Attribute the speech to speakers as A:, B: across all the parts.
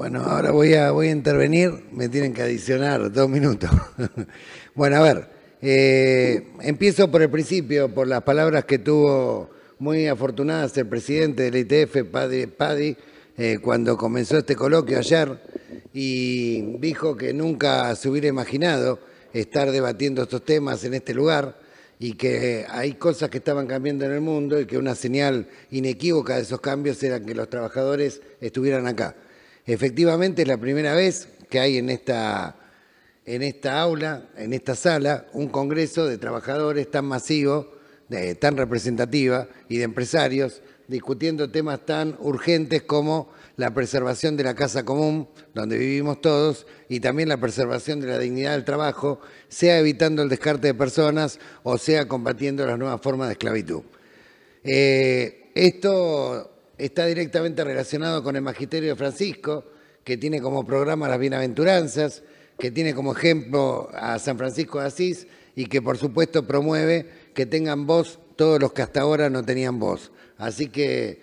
A: Bueno, ahora voy a intervenir, me tienen que adicionar 2 minutos. Bueno, a ver, empiezo por el principio, por las palabras que tuvo muy afortunadas el presidente del ITF, Padi, cuando comenzó este coloquio ayer, y dijo que nunca se hubiera imaginado estar debatiendo estos temas en este lugar, y que hay cosas que estaban cambiando en el mundo y que una señal inequívoca de esos cambios era que los trabajadores estuvieran acá. Efectivamente, es la primera vez que hay en esta aula, en esta sala, un congreso de trabajadores tan masivo, tan representativa y de empresarios, discutiendo temas tan urgentes como la preservación de la casa común, donde vivimos todos, y también la preservación de la dignidad del trabajo, sea evitando el descarte de personas o sea combatiendo las nuevas formas de esclavitud. Esto está directamente relacionado con el magisterio de Francisco, que tiene como programa las bienaventuranzas, que tiene como ejemplo a San Francisco de Asís y que por supuesto promueve que tengan voz todos los que hasta ahora no tenían voz. Así que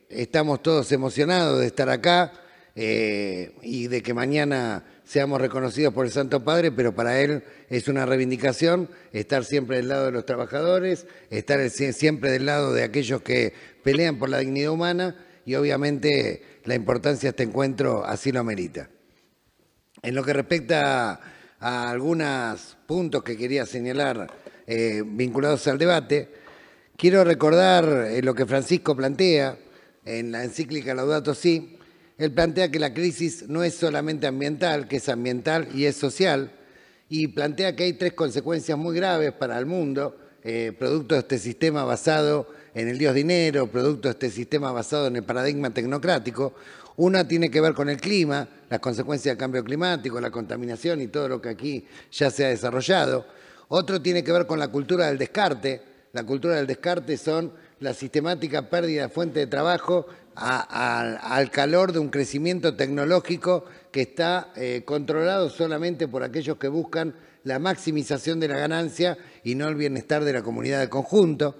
A: estamos todos emocionados de estar acá y de que mañana seamos reconocidos por el Santo Padre, pero para él es una reivindicación estar siempre del lado de los trabajadores, estar siempre del lado de aquellos que pelean por la dignidad humana y obviamente la importancia de este encuentro así lo amerita. En lo que respecta a algunos puntos que quería señalar vinculados al debate, quiero recordar lo que Francisco plantea en la encíclica Laudato Si. Él plantea que la crisis no es solamente ambiental, que es ambiental y es social, y plantea que hay 3 consecuencias muy graves para el mundo, producto de este sistema basado en el dios dinero, producto de este sistema basado en el paradigma tecnocrático. Una tiene que ver con el clima, las consecuencias del cambio climático, la contaminación y todo lo que aquí ya se ha desarrollado. Otro tiene que ver con la cultura del descarte. La cultura del descarte son la sistemática pérdida de fuente de trabajo al calor de un crecimiento tecnológico que está controlado solamente por aquellos que buscan la maximización de la ganancia y no el bienestar de la comunidad de conjunto.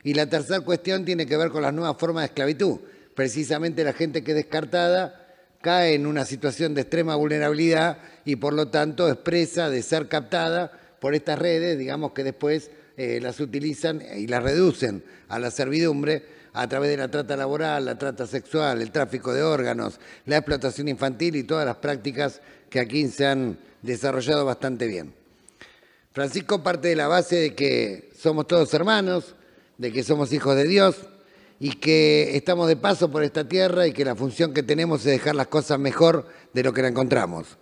A: Y la tercera cuestión tiene que ver con las nuevas formas de esclavitud. Precisamente la gente que es descartada cae en una situación de extrema vulnerabilidad y por lo tanto es presa de ser captada por estas redes, digamos que después las utilizan y las reducen a la servidumbre a través de la trata laboral, la trata sexual, el tráfico de órganos, la explotación infantil y todas las prácticas que aquí se han desarrollado bastante bien. Francisco parte de la base de que somos todos hermanos, de que somos hijos de Dios y que estamos de paso por esta tierra y que la función que tenemos es dejar las cosas mejor de lo que la encontramos.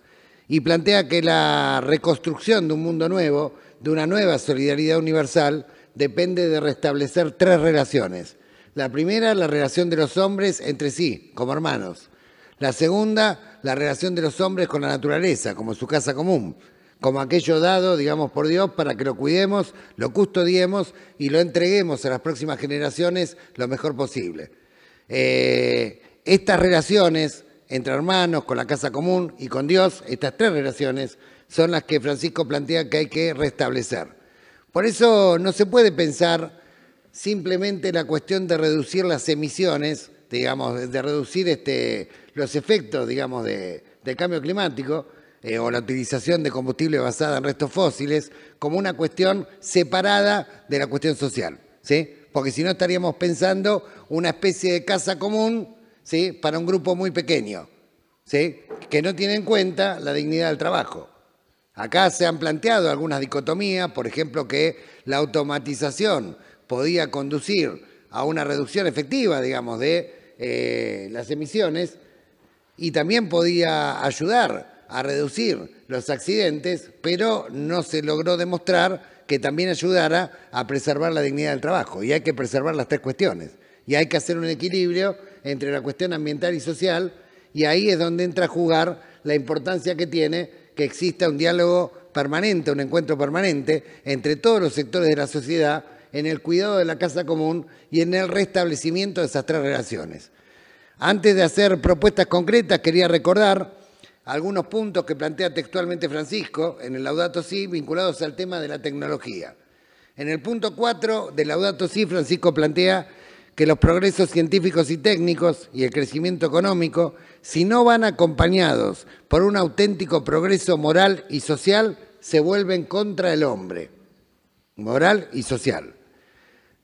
A: Y plantea que la reconstrucción de un mundo nuevo, de una nueva solidaridad universal, depende de restablecer 3 relaciones. La primera, la relación de los hombres entre sí, como hermanos. La segunda, la relación de los hombres con la naturaleza, como su casa común, como aquello dado, digamos, por Dios para que lo cuidemos, lo custodiemos y lo entreguemos a las próximas generaciones lo mejor posible. Estas relaciones entre hermanos, con la casa común y con Dios, estas 3 relaciones son las que Francisco plantea que hay que restablecer. Por eso no se puede pensar simplemente la cuestión de reducir las emisiones, digamos, de reducir los efectos, digamos, del cambio climático o la utilización de combustible basada en restos fósiles como una cuestión separada de la cuestión social, ¿sí? Porque si no estaríamos pensando una especie de casa común, ¿sí?, para un grupo muy pequeño, ¿sí?, que no tiene en cuenta la dignidad del trabajo. Acá se han planteado algunas dicotomías, por ejemplo, que la automatización podía conducir a una reducción efectiva, digamos, de las emisiones y también podía ayudar a reducir los accidentes, pero no se logró demostrar que también ayudara a preservar la dignidad del trabajo. Y hay que preservar las 3 cuestiones. Y hay que hacer un equilibrio entre la cuestión ambiental y social, y ahí es donde entra a jugar la importancia que tiene que exista un diálogo permanente, un encuentro permanente entre todos los sectores de la sociedad en el cuidado de la casa común y en el restablecimiento de esas 3 relaciones. Antes de hacer propuestas concretas, quería recordar algunos puntos que plantea textualmente Francisco en el Laudato Si vinculados al tema de la tecnología. En el punto 4 del Laudato Si, Francisco plantea que los progresos científicos y técnicos y el crecimiento económico, si no van acompañados por un auténtico progreso moral y social, se vuelven contra el hombre. Moral y social.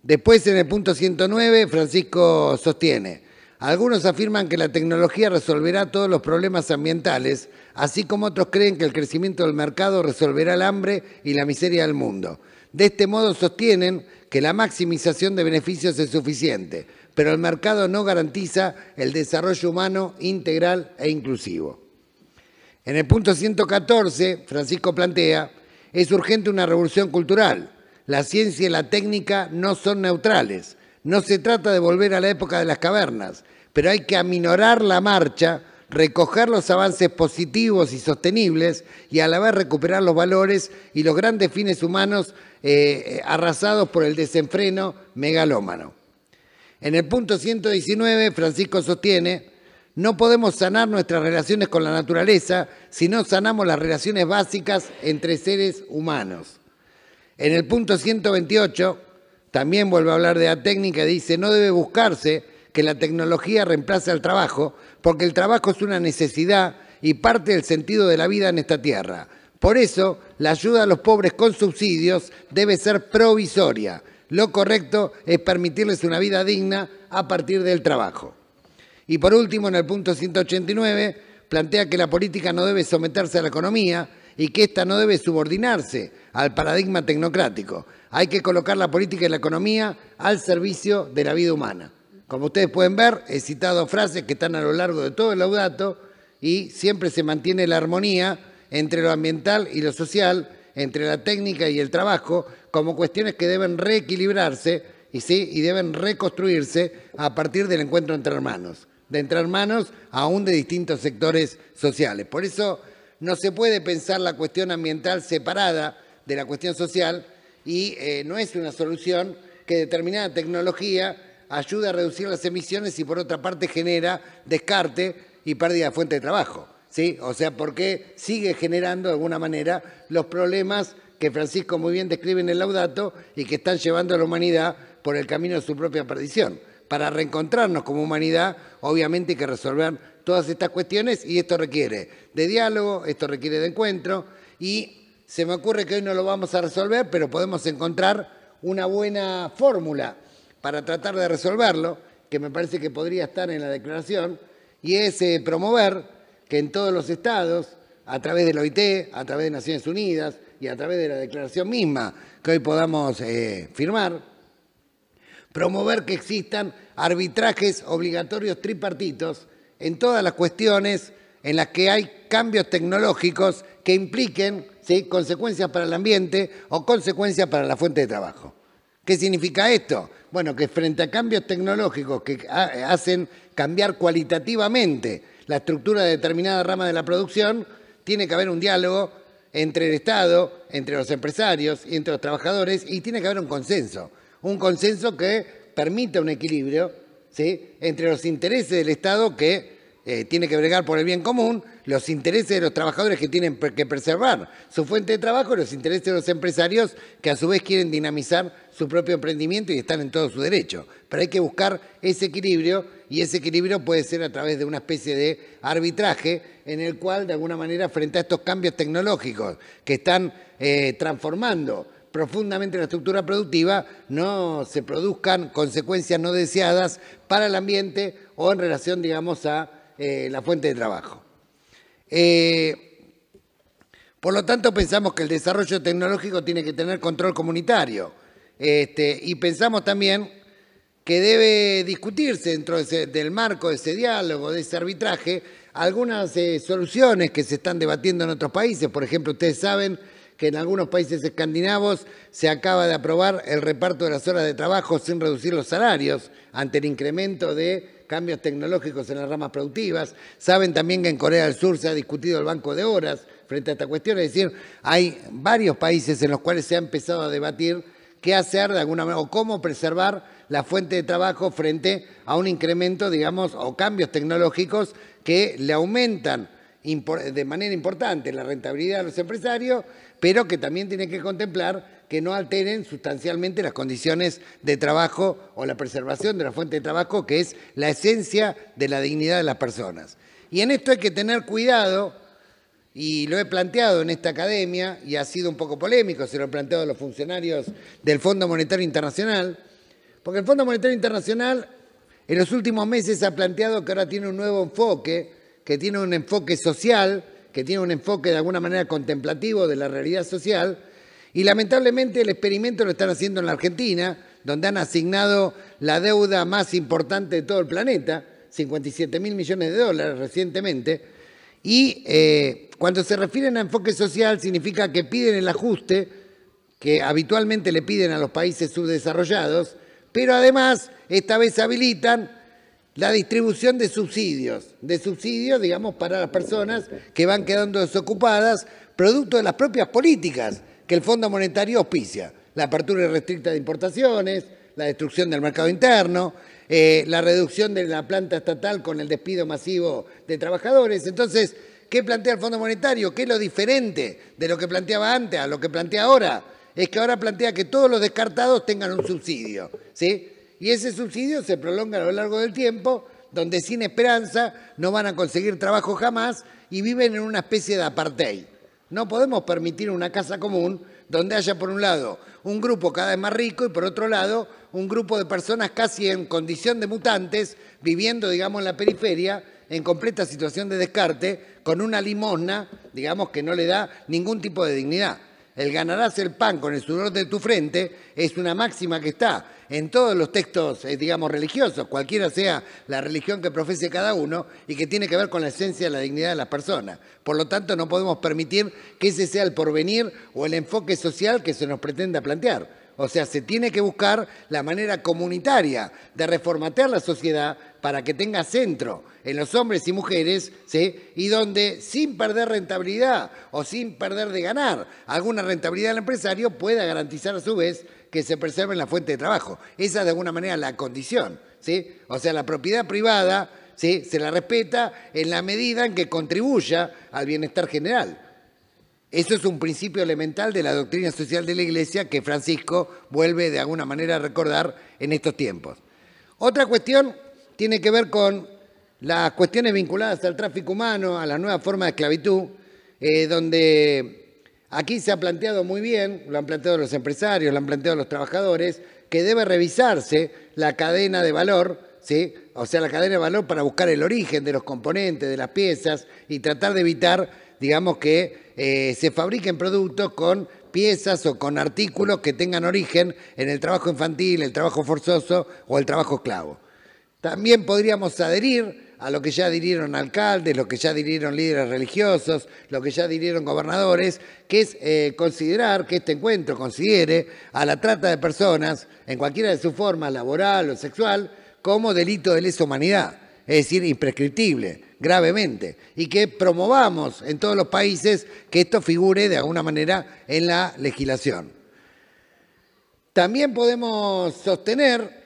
A: Después, en el punto 109, Francisco sostiene: algunos afirman que la tecnología resolverá todos los problemas ambientales, así como otros creen que el crecimiento del mercado resolverá el hambre y la miseria del mundo. De este modo sostienen que la maximización de beneficios es suficiente, pero el mercado no garantiza el desarrollo humano integral e inclusivo. En el punto 114, Francisco plantea: es urgente una revolución cultural. La ciencia y la técnica no son neutrales. No se trata de volver a la época de las cavernas, pero hay que aminorar la marcha, recoger los avances positivos y sostenibles y a la vez recuperar los valores y los grandes fines humanos arrasados por el desenfreno megalómano. En el punto 119, Francisco sostiene: no podemos sanar nuestras relaciones con la naturaleza si no sanamos las relaciones básicas entre seres humanos. En el punto 128, también vuelve a hablar de la técnica y dice: no debe buscarse que la tecnología reemplace al trabajo, porque el trabajo es una necesidad y parte del sentido de la vida en esta tierra. Por eso, la ayuda a los pobres con subsidios debe ser provisoria. Lo correcto es permitirles una vida digna a partir del trabajo. Y por último, en el punto 189, plantea que la política no debe someterse a la economía y que ésta no debe subordinarse al paradigma tecnocrático. Hay que colocar la política y la economía al servicio de la vida humana. Como ustedes pueden ver, he citado frases que están a lo largo de todo el Laudato y siempre se mantiene la armonía entre lo ambiental y lo social, entre la técnica y el trabajo, como cuestiones que deben reequilibrarse y deben reconstruirse a partir del encuentro entre hermanos, aún de distintos sectores sociales. Por eso no se puede pensar la cuestión ambiental separada de la cuestión social y no es una solución que determinada tecnología ayude a reducir las emisiones y por otra parte genera descarte y pérdida de fuente de trabajo, ¿sí? O sea, porque sigue generando de alguna manera los problemas que Francisco muy bien describe en el Laudato y que están llevando a la humanidad por el camino de su propia perdición. Para reencontrarnos como humanidad, obviamente hay que resolver todas estas cuestiones y esto requiere de diálogo, esto requiere de encuentro y se me ocurre que hoy no lo vamos a resolver, pero podemos encontrar una buena fórmula para tratar de resolverlo, que me parece que podría estar en la declaración, y es promover que en todos los estados, a través de la OIT, a través de Naciones Unidas y a través de la declaración misma que hoy podamos firmar, promover que existan arbitrajes obligatorios tripartitos en todas las cuestiones en las que hay cambios tecnológicos que impliquen, ¿sí?, consecuencias para el ambiente o consecuencias para la fuente de trabajo. ¿Qué significa esto? Bueno, que frente a cambios tecnológicos que hacen cambiar cualitativamente la estructura de determinada rama de la producción, tiene que haber un diálogo entre el Estado, entre los empresarios y entre los trabajadores y tiene que haber un consenso que permita un equilibrio, ¿sí?, entre los intereses del Estado que tiene que bregar por el bien común, los intereses de los trabajadores que tienen que preservar su fuente de trabajo y los intereses de los empresarios que a su vez quieren dinamizar su propio emprendimiento y están en todo su derecho. Pero hay que buscar ese equilibrio y ese equilibrio puede ser a través de una especie de arbitraje en el cual de alguna manera frente a estos cambios tecnológicos que están transformando profundamente la estructura productiva, no se produzcan consecuencias no deseadas para el ambiente o en relación, digamos, a la fuente de trabajo. Por lo tanto, pensamos que el desarrollo tecnológico tiene que tener control comunitario y pensamos también que debe discutirse dentro del marco de ese diálogo, de ese arbitraje, algunas soluciones que se están debatiendo en otros países. Por ejemplo, ustedes saben que en algunos países escandinavos se acaba de aprobar el reparto de las horas de trabajo sin reducir los salarios ante el incremento de cambios tecnológicos en las ramas productivas. Saben también que en Corea del Sur se ha discutido el banco de horas frente a esta cuestión. Es decir, hay varios países en los cuales se ha empezado a debatir qué hacer de alguna manera o cómo preservar la fuente de trabajo frente a un incremento, digamos, o cambios tecnológicos que le aumentan de manera importante la rentabilidad de los empresarios, pero que también tiene que contemplar que no alteren sustancialmente las condiciones de trabajo o la preservación de la fuente de trabajo, que es la esencia de la dignidad de las personas. Y en esto hay que tener cuidado, y lo he planteado en esta academia, y ha sido un poco polémico, se lo he planteado a los funcionarios del Fondo Monetario Internacional, porque el Fondo Monetario Internacional en los últimos meses ha planteado que ahora tiene un nuevo enfoque, que tiene un enfoque social, que tiene un enfoque de alguna manera contemplativo de la realidad social, y lamentablemente el experimento lo están haciendo en la Argentina, donde han asignado la deuda más importante de todo el planeta, 57.000 millones de dólares recientemente, y cuando se refieren a enfoque social significa que piden el ajuste que habitualmente le piden a los países subdesarrollados, pero además esta vez habilitan la distribución de subsidios, digamos, para las personas que van quedando desocupadas, producto de las propias políticas que el Fondo Monetario auspicia. La apertura irrestricta de importaciones, la destrucción del mercado interno, la reducción de la planta estatal con el despido masivo de trabajadores. Entonces, ¿qué plantea el Fondo Monetario? ¿Qué es lo diferente de lo que planteaba antes a lo que plantea ahora? Es que ahora plantea que todos los descartados tengan un subsidio, ¿sí? Y ese subsidio se prolonga a lo largo del tiempo, donde sin esperanza no van a conseguir trabajo jamás y viven en una especie de apartheid. No podemos permitir una casa común donde haya, por un lado, un grupo cada vez más rico y, por otro lado, un grupo de personas casi en condición de mutantes, viviendo, digamos, en la periferia, en completa situación de descarte, con una limosna, digamos, que no le da ningún tipo de dignidad. El ganarás el pan con el sudor de tu frente es una máxima que está en todos los textos, digamos, religiosos, cualquiera sea la religión que profese cada uno, y que tiene que ver con la esencia de la dignidad de las personas. Por lo tanto, no podemos permitir que ese sea el porvenir o el enfoque social que se nos pretenda plantear. O sea, se tiene que buscar la manera comunitaria de reformatear la sociedad para que tenga centro en los hombres y mujeres, ¿sí? Y donde, sin perder rentabilidad o sin perder de ganar alguna rentabilidad al empresario, pueda garantizar a su vez que se preserve la fuente de trabajo. Esa es de alguna manera la condición, ¿sí? O sea, la propiedad privada, ¿sí?, se la respeta en la medida en que contribuya al bienestar general. Eso es un principio elemental de la doctrina social de la Iglesia que Francisco vuelve de alguna manera a recordar en estos tiempos. Otra cuestión tiene que ver con las cuestiones vinculadas al tráfico humano, a la nueva forma de esclavitud, donde aquí se ha planteado muy bien, lo han planteado los empresarios, lo han planteado los trabajadores, que debe revisarse la cadena de valor, ¿sí? O sea, la cadena de valor para buscar el origen de los componentes, de las piezas, y tratar de evitar, digamos, que se fabriquen productos con piezas o con artículos que tengan origen en el trabajo infantil, el trabajo forzoso o el trabajo esclavo. También podríamos adherir a lo que ya adhirieron alcaldes, lo que ya adhirieron líderes religiosos, lo que ya adhirieron gobernadores, que es considerar que este encuentro considere a la trata de personas, en cualquiera de sus formas, laboral o sexual, como delito de lesa humanidad, es decir, imprescriptible, gravemente, y que promovamos en todos los países que esto figure de alguna manera en la legislación. También podemos sostener,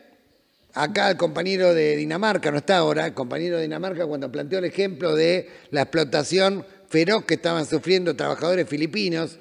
A: acá el compañero de Dinamarca, no está ahora, el compañero de Dinamarca cuando planteó el ejemplo de la explotación feroz que estaban sufriendo trabajadores filipinos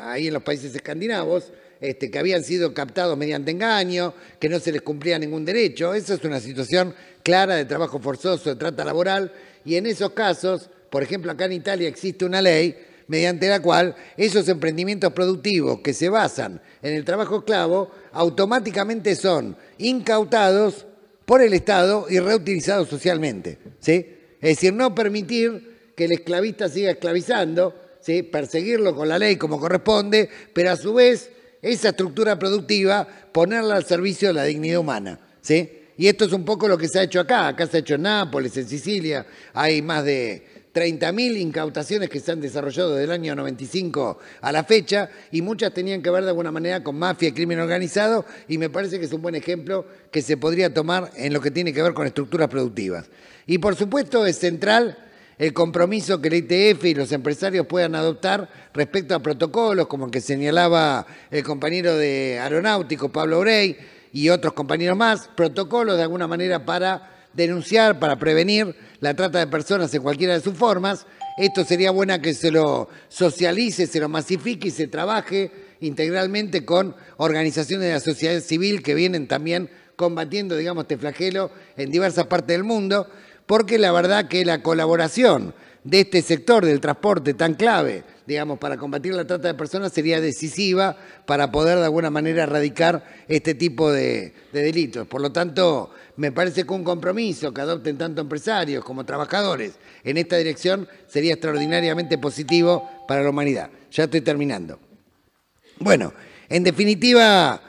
A: ahí en los países escandinavos, que habían sido captados mediante engaño, que no se les cumplía ningún derecho. Esa es una situación clara de trabajo forzoso, de trata laboral, y en esos casos, por ejemplo, acá en Italia existe una ley mediante la cual esos emprendimientos productivos que se basan en el trabajo esclavo automáticamente son incautados por el Estado y reutilizados socialmente, ¿sí? Es decir, no permitir que el esclavista siga esclavizando, ¿sí?, perseguirlo con la ley como corresponde, pero a su vez esa estructura productiva ponerla al servicio de la dignidad humana, ¿sí? Y esto es un poco lo que se ha hecho acá. Acá se ha hecho en Nápoles, en Sicilia. Hay más de 30.000 incautaciones que se han desarrollado desde el año 95 a la fecha, y muchas tenían que ver de alguna manera con mafia y crimen organizado, y me parece que es un buen ejemplo que se podría tomar en lo que tiene que ver con estructuras productivas. Y por supuesto es central el compromiso que el ITF y los empresarios puedan adoptar respecto a protocolos, como el que señalaba el compañero de aeronáutico, Pablo Orey, y otros compañeros más, protocolos de alguna manera para denunciar, para prevenir la trata de personas en cualquiera de sus formas. Esto sería bueno que se lo socialice, se lo masifique y se trabaje integralmente con organizaciones de la sociedad civil que vienen también combatiendo, digamos, este flagelo en diversas partes del mundo, porque la verdad que la colaboración de este sector del transporte tan clave, digamos, para combatir la trata de personas sería decisiva para poder de alguna manera erradicar este tipo de delitos. Por lo tanto, me parece que un compromiso que adopten tanto empresarios como trabajadores en esta dirección sería extraordinariamente positivo para la humanidad. Ya estoy terminando. Bueno, en definitiva,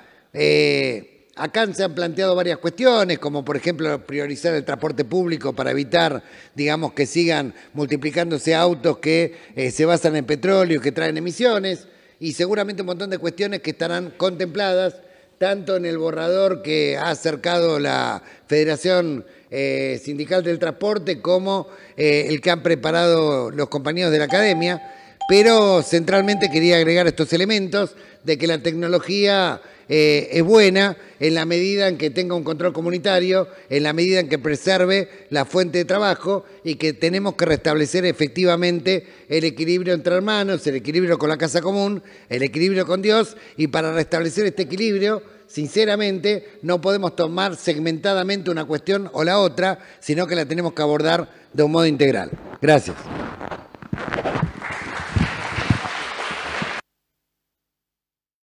A: acá se han planteado varias cuestiones, como por ejemplo priorizar el transporte público para evitar, digamos, que sigan multiplicándose autos que se basan en petróleo, que traen emisiones, y seguramente un montón de cuestiones que estarán contempladas tanto en el borrador que ha acercado la Federación Sindical del Transporte como el que han preparado los compañeros de la academia, pero centralmente quería agregar estos elementos de que la tecnología es buena en la medida en que tenga un control comunitario, en la medida en que preserve la fuente de trabajo y que tenemos que restablecer efectivamente el equilibrio entre hermanos, el equilibrio con la casa común, el equilibrio con Dios, y para restablecer este equilibrio, sinceramente, no podemos tomar segmentadamente una cuestión o la otra, sino que la tenemos que abordar de un modo integral. Gracias.